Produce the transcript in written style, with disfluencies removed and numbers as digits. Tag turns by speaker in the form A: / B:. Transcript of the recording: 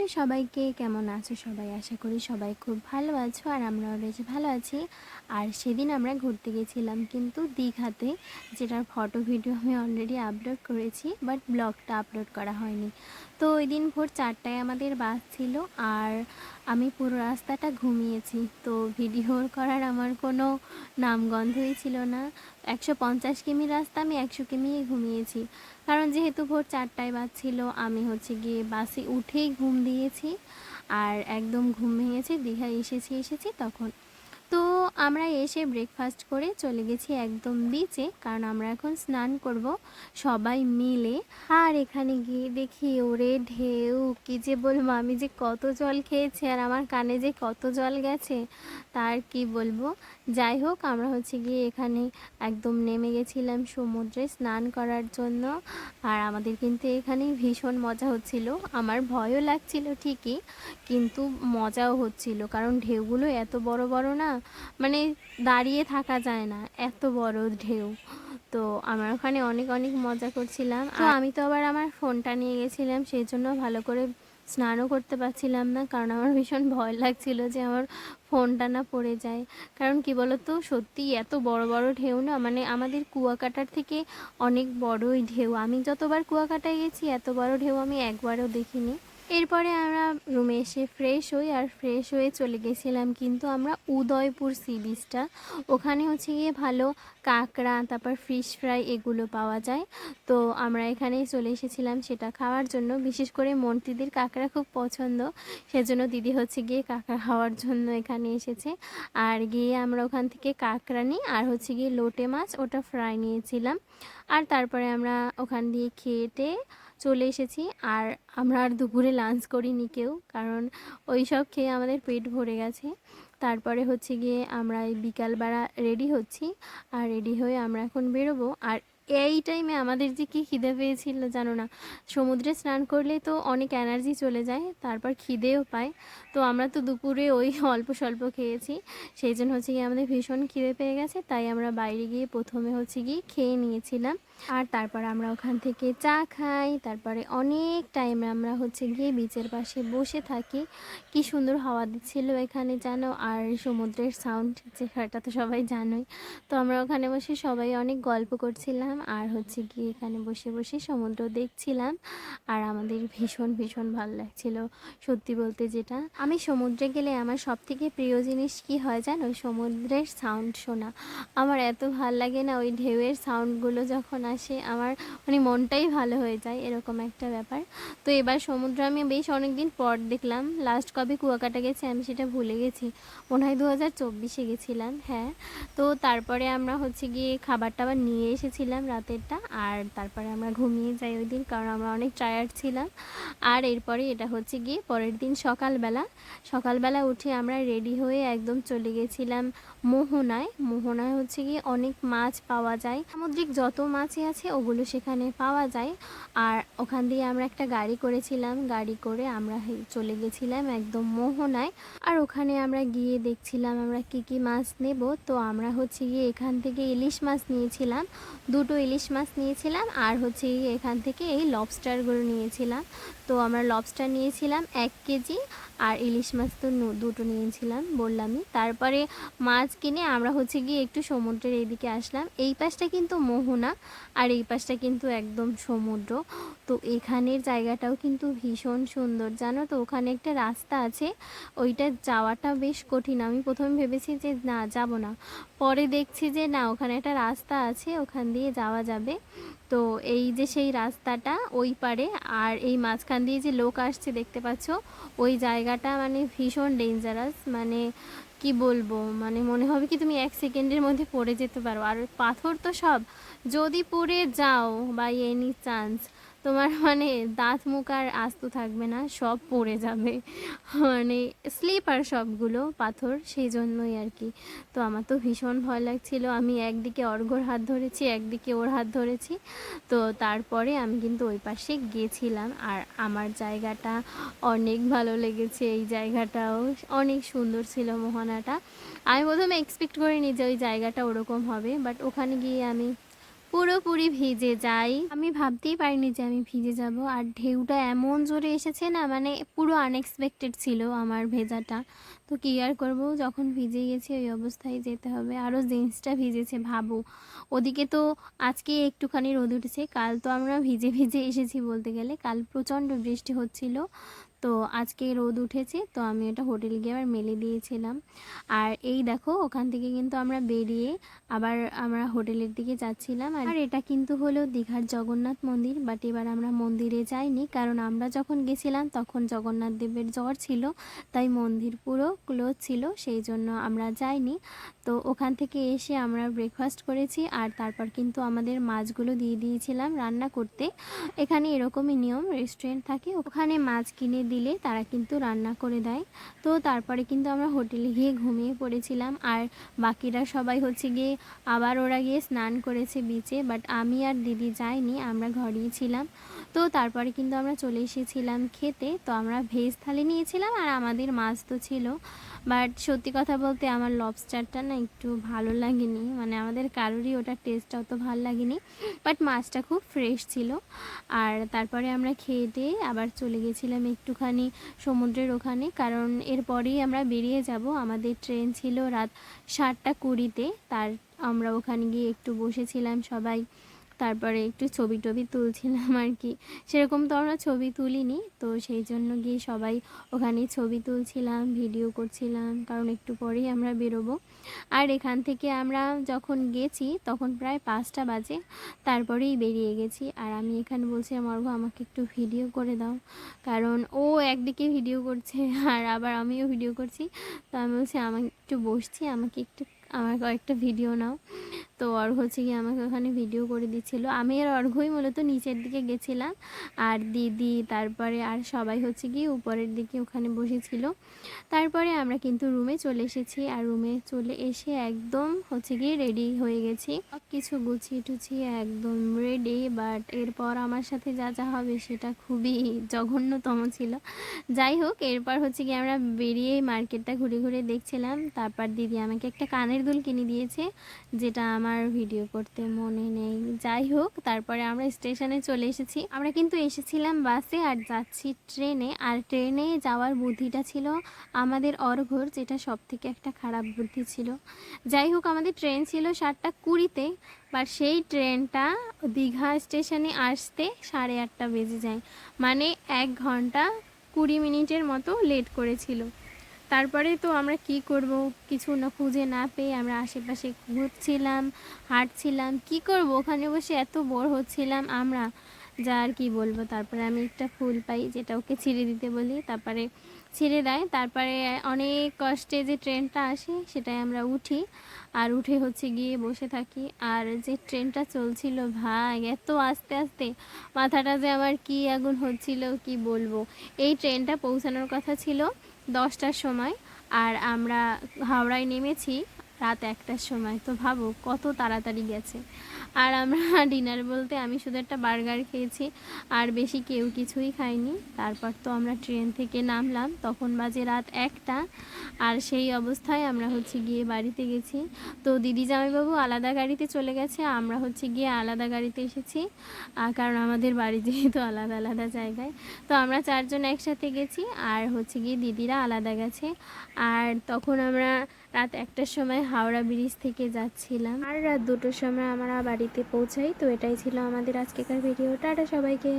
A: Hello সবাইকে, কেমন আছো সবাই? আশা করি সবাই খুব ভালো আছো আর আমরাও বেশ ভালো আছি। আর সেদিন আমরা ঘুরতে গেছিলাম কিন্তু দীঘাতে, যেটার ফটো ভিডিও আমি অলরেডি আপলোড করেছি, বাট ব্লগটা আপলোড করা হয়নি। তো ওই দিন ভোর 4টায় আমাদের বাস ছিল আর আমি পুরো রাস্তাটা ঘুমিয়েছি। তো ভিডিও করার আমার কোনো নামগন্ধই ছিল না। 150 কিমি রাস্তা আমি 100 কিমি ঘুমিয়েছি, কারণ যেহেতু ভোর 4টায় বাস ছিল। আমি গিয়ে বাসে উঠেই ঘুম দিয়েছি আর একদম ঘুম ভেঙেছে। দীঘায় এসেছি তখন। তো আমরা এসে ব্রেকফাস্ট করে চলে গেছি একদম বিচে, কারণ আমরা এখন স্নান করব সবাই মিলে। আর এখানে গিয়ে দেখি ওরে ঢেউ, কী যে বলবো, আমি যে কত জল খেয়েছি আর আমার কানে যে কত জল গেছে তার কি বলবো। যাই হোক, আমরা গিয়ে এখানে একদম নেমে গেছিলাম সমুদ্রে স্নান করার জন্য। আর আমাদের কিন্তু এখানে ভীষণ মজা হচ্ছিল। আমার ভয়ও লাগছিল ঠিকই, কিন্তু মজাও হচ্ছিল, কারণ ঢেউগুলো এত বড় বড় না, মানে দাঁড়িয়ে থাকা যায় না, এত বড় ঢেউ। তো আমরা ওখানে অনেক অনেক মজা করছিলাম। তো আমি তো আবার আমার ফোনটা নিয়ে গেছিলাম, সেই জন্য ভালো করে স্নানও করতে পারছিলাম না, কারণ আমার ভীষণ ভয় লাগছিল যে আমার ফোনটা না পড়ে যায়। কারণ কি বলতো, সত্যি এত বড় বড় ঢেউ না, মানে আমাদের কুয়াকাটার থেকে অনেক বড়ই ঢেউ। আমি যতবার কুয়াকাটায় গেছি এত বড় ঢেউ আমি একবারও দেখিনি। এরপরে আমরা রুমে এসে ফ্রেশ হই, আর ফ্রেশ হয়ে চলে গেছিলাম কিন্তু আমরা উদয়পুর সি বিচটা। ওখানে গিয়ে ভালো কাঁকড়া, তারপর ফিশ ফ্রাই এগুলো পাওয়া যায়। তো আমরা এখানে চলে এসেছিলাম সেটা খাওয়ার জন্য। বিশেষ করে মন্ত্রীদের কাঁকড়া খুব পছন্দ, সেজন্য দিদি গিয়ে কাঁকড়া খাওয়ার জন্য এখানে এসেছে। আর গিয়ে আমরা ওখান থেকে কাঁকড়া নিই, আর গিয়ে লোটে মাছ, ওটা ফ্রাই নিয়েছিলাম। আর তারপরে আমরা ওখান দিয়ে খেয়ে চলে এসেছি। আর আমরা আর দুপুরে লাঞ্চ করিনি কেউ, কারণ ওই সব খেয়ে আমাদের পেট ভরে গেছে। তারপরে গিয়ে আমরা এই বিকালবেলা রেডি হচ্ছি, আর রেডি হয়ে আমরা এখন বেরোবো। আর এই টাইমে আমাদের যে কী খিদে পেয়েছিল জানো না। সমুদ্রে স্নান করলে তো অনেক এনার্জি চলে যায়, তারপর খিদেও পায়। তো আমরা তো দুপুরে ওই অল্প স্বল্প খেয়েছি, সেই জন্য গিয়ে আমাদের ভীষণ খিদে পেয়ে গেছে। তাই আমরা বাইরে গিয়ে প্রথমে গিয়ে খেয়ে নিয়েছিলাম। আর তারপর আমরা ওখান থেকে চা খাই। তারপরে অনেক টাইম আমরা গিয়ে বিচের পাশে বসে থাকি। কি সুন্দর হাওয়া দিচ্ছিল এখানে জানো, আর সমুদ্রের সাউন্ড যেটা তো সবাই জানোই। তো আমরা ওখানে বসে সবাই অনেক গল্প করছিলাম, আর গিয়ে এখানে বসে বসে সমুদ্র দেখছিলাম। আর আমাদের ভীষণ ভীষণ ভালো লাগছিল সত্যি বলতে। যেটা আমি সমুদ্রে গেলে আমার সবথেকে প্রিয় জিনিস কি হয় জানো, সমুদ্রের সাউন্ড শোনা। আমার এত ভাল লাগে না, ওই ঢেউয়ের সাউন্ডগুলো যখন আসে আমার মানে মনটাই ভালো হয়ে যায়, এরকম একটা ব্যাপার। তো এবার সমুদ্র আমি বেশ অনেক দিন পর দেখলাম। লাস্ট কবে কুয়াকাটা গেছি আমি সেটা ভুলে গেছি, মনে হয় 2024-এ গেছিলাম, হ্যাঁ। তো তারপরে আমরা গিয়ে খাবার টাবার নিয়ে এসেছিলাম রাতেরটা, আর তারপরে আমরা ঘুমিয়ে যাই ওই দিন, কারণ আমরা অনেক টায়ার্ড ছিলাম। আর এরপরে এটা গিয়ে পরের দিন সকালবেলা। সকালবেলা উঠে আমরা রেডি হয়ে একদম চলে গেছিলাম মোহনায়। মোহনায় গিয়ে অনেক মাছ পাওয়া যায়, সামুদ্রিক যত মাছই আছে ওগুলো সেখানে পাওয়া যায়। আর ওখান দিয়ে আমরা একটা গাড়ি করেছিলাম, গাড়ি করে আমরা চলে গেছিলাম একদম মোহনায়। আর ওখানে আমরা গিয়ে দেখছিলাম আমরা কি কি মাছ নেব। তো আমরা গিয়ে এখান থেকে ইলিশ মাছ নিয়েছিলাম, দুটো ইলিশ মাছ নিয়েছিলাম। আর গিয়ে এখান থেকে এই লবস্টারগুলো নিয়েছিলাম। তো আমরা লবস্টার নিয়েছিলাম 1 কেজি, আর ইলিশ মাছ তো দুটো নিয়েছিলাম বললামই। তারপরে মাছ কিনে আমরা গিয়ে একটু সমুদ্রের এইদিকে আসলাম। এই পাশটা কিন্তু মোহনা, আর এই পাশটা কিন্তু একদম সমুদ্র। তো এখানের জায়গাটাও কিন্তু ভীষণ সুন্দর জানো তো। ওখানে একটা রাস্তা আছে, ওইটা যাওয়াটা বেশ কঠিন। আমি প্রথমে ভেবেছি যে না, যাব না, পরে দেখছি যে না, ওখানে একটা রাস্তা আছে, ওখান দিয়ে যাওয়া যাবে। তো এই যে সেই রাস্তাটা ওই পারে, আর এই মাঝখান দিয়ে যে লোক আসছে দেখতে পাচ্ছ, ওই জায়গাটা মানে ভীষণ ডেঞ্জারাস। মানে কি বলবো, মানে মনে হবে কি তুমি 1 সেকেন্ডের মধ্যে পড়ে যেতে পারো। আর পাথর তো সব, যদি পড়ে যাও বাই এনি চান্স, তোমার মানে দাঁত মুখ আর আস্ত থাকবে না, সব পড়ে যাবে। মানে স্লিপার সবগুলো পাথর, সেই জন্যই আর কি। তো আমার তো ভীষণ ভয় লাগছিল। আমি একদিকে অর্ঘ্যর হাত ধরেছি, একদিকে ওর হাত ধরেছি। তো তারপরে আমি কিন্তু ওই পাশে গেছিলাম, আর আমার জায়গাটা অনেক ভালো লেগেছে। এই জায়গাটাও অনেক সুন্দর ছিল মোহনাটা। আমি প্রথমে এক্সপেক্ট করিনি যে ওই জায়গাটা ওরকম হবে, বাট ওখানে গিয়ে আমি পুরোপুরি ভিজে যাই। আমি ভাবতেই পারিনি যে আমি ভিজে যাব। আর ঢেউটা এমন জোরে এসেছে না, মানে পুরো আনএক্সপেক্টেড ছিল আমার ভেজাটা। তো কী আর করব, যখন ভিজে গেছি ওই অবস্থায় যেতে হবে। আরও জিন্সটা ভিজেছে ভাবো। ওদিকে তো আজকে একটুখানি রোদ উঠেছে, কাল তো আমরা ভিজে ভিজে এসেছি বলতে গেলে। কাল প্রচণ্ড বৃষ্টি হচ্ছিল, তো আজকে রোদ উঠেছে, তো আমি এটা হোটেলে গিয়ে আবার মেলে দিয়েছিলাম। আর এই দেখো ওখান থেকে কিন্তু আমরা বেরিয়ে আবার আমরা হোটেলের দিকে যাচ্ছিলাম। আর এটা কিন্তু হলো দীঘার জগন্নাথ মন্দির, বাট এবার আমরা মন্দিরে যাইনি, কারণ আমরা যখন গেছিলাম তখন জগন্নাথ দেবের জ্বর ছিল, তাই মন্দির পুরো ক্লোজ ছিল, সেই জন্য আমরা যাইনি। তো ওখান থেকে এসে আমরা ব্রেকফাস্ট করেছি, আর তারপর কিন্তু আমাদের মাছগুলো দিয়ে দিয়েছিলাম রান্না করতে। এখানে এরকমই নিয়ম, রেস্টুরেন্ট থাকে ওখানে মাছ কিনে দিলে তারা কিন্তু রান্না করে দেয়। তো তারপরে কিন্তু আমরা হোটেলে গিয়ে ঘুমিয়ে পড়েছিলাম। আর বাকিরা সবাই হচ্ছে গিয়ে আবার ওরা গিয়ে স্নান করেছে বিচে, বাট আমি আর দিদি যাইনি, আমরা ঘরেই ছিলাম। তো তারপরে কিন্তু আমরা চলে এসেছিলাম খেতে। তো আমরা ভেজ থালি নিয়েছিলাম, আর আমাদের মাছ তো ছিল, বাট সত্যি কথা বলতে আমার লবস্টারটা না একটু ভালো লাগেনি, মানে আমাদের কারোরই ওটার টেস্টটা অত ভালো লাগেনি, বাট মাছটা খুব ফ্রেশ ছিল। আর তারপরে আমরা খেয়ে টেয়ে আবার চলে গেছিলাম একটুখানি সমুদ্রের ওখানে, কারণ এরপরেই আমরা বেরিয়ে যাব। আমাদের ট্রেন ছিল রাত 7:20-তে। আমরা ওখানে গিয়ে একটু বসেছিলাম সবাই, তারপরে একটু ছবি টবি তুলছিলাম আর কি। সেরকম তো আমরা ছবি তুলিনি, তো সেই জন্য গিয়ে সবাই ওখানে ছবি তুলছিলাম, ভিডিও করছিলাম, কারণ একটু পরেই আমরা বেরোবো। আর এখান থেকে আমরা যখন গেছি তখন প্রায় 5টা বাজে, তারপরেই বেরিয়ে গেছি। আর আমি এখানে বলছিলাম অর্ঘ্য আমাকে একটু ভিডিও করে দাও, কারণ ও একদিকে ভিডিও করছে আর আবার আমিও ভিডিও করছি। তো আমি বলছি আমাকে একটু বসছি, আমাকে একটু আমার কয়েকটা ভিডিও নাও। তো অর্ঘ্য হচ্ছে গিয়ে আমাকে ওখানে ভিডিও করে দিচ্ছিলো। আমি আর অর্ঘ্যই মূলত নিচের দিকে গেছিলাম, আর দিদি তারপরে আর সবাই হচ্ছে গিয়ে উপরের দিকে ওখানে বসেছিল। তারপরে আমরা কিন্তু রুমে চলে এসেছি, আর রুমে চলে এসে একদম হচ্ছে গিয়ে রেডি হয়ে গেছি, সব কিছু গুছিয়ে টুছিয়ে একদম রেডি। বাট এরপর আমার সাথে যা যা হবে সেটা খুবই জঘন্যতম ছিল। যাই হোক, এরপর হচ্ছে গিয়ে আমরা বেরিয়ে মার্কেটটা ঘুরে ঘুরে দেখছিলাম। তারপর দিদি আমাকে একটা কানের দুল কিনে দিয়েছে, যেটা আমার ভিডিও করতে মনে নেই। যাই হোক, তারপরে আমরা স্টেশনে চলে এসেছি। আমরা কিন্তু এসেছিলাম বাসে আর যাচ্ছি ট্রেনে। আর ট্রেনে যাওয়ার বুদ্ধিটা ছিল আমাদের অর্ঘ্যর, যেটা সব থেকে একটা খারাপ বুদ্ধি ছিল। যাই হোক, আমাদের ট্রেন ছিল 7:20-তে, বাট সেই ট্রেনটা দীঘা স্টেশনে আসতে 8:30 বেজে যায়, মানে 1 ঘন্টা 20 মিনিটের মতো লেট করেছিল। তারপরে তো আমরা কি করব, কিছু না খুঁজে না পেয়ে আমরা আশেপাশে ঘুরছিলাম, হাঁটছিলাম, কি করব, ওখানে বসে এত বোর হচ্ছিলাম আমরা, যা আর কি বলবো। তারপরে আমি একটা ফুল পাই, যেটা ওকে ছিঁড়ে দিতে বলি, তারপরে ছিঁড়ে দেয়। তারপরে অনেক কষ্টে যে ট্রেনটা আসে সেটাই আমরা উঠি, আর উঠে হচ্ছে গিয়ে বসে থাকি। আর যে ট্রেনটা চলছিল ভাই, এত আস্তে আস্তে, মাথাটা যে আমার কি আগুন হচ্ছিল কি বলবো। এই ট্রেনটা পৌঁছানোর কথা ছিল 10টার সময়, আর আমরা হাওড়ায় নেমেছি রাত 1টার সময়। তো ভাবো কত তাড়াতাড়ি গেছে। আর আমরা ডিনার বলতে আমি শুধু একটা বার্গার খেয়েছি, আর বেশি কেউ কিছুই খাইনি। তারপর তো আমরা ট্রেন থেকে নামলাম, তখন বাজে রাত 1টা, আর সেই অবস্থায় আমরা হচ্ছে গিয়ে বাড়িতে গেছি। তো দিদি জামাইবাবু আলাদা গাড়িতে চলে গেছে, আমরা হচ্ছে গিয়ে আলাদা গাড়িতে এসেছি, কারণ আমাদের বাড়ি যেহেতু আলাদা আলাদা জায়গায়। তো আমরা 4জন একসাথে গেছি, আর হচ্ছে গিয়ে দিদিরা আলাদা গেছে। আর তখন আমরা রাত 1টার সময় হাওড়া ব্রিজ থেকে যাচ্ছিলাম, আর রাত 2টোর সময় আমরা বাড়িতে পৌঁছাই। তো এটাই ছিল আমাদের আজকেকার ভিডিও। টাটা সবাইকে।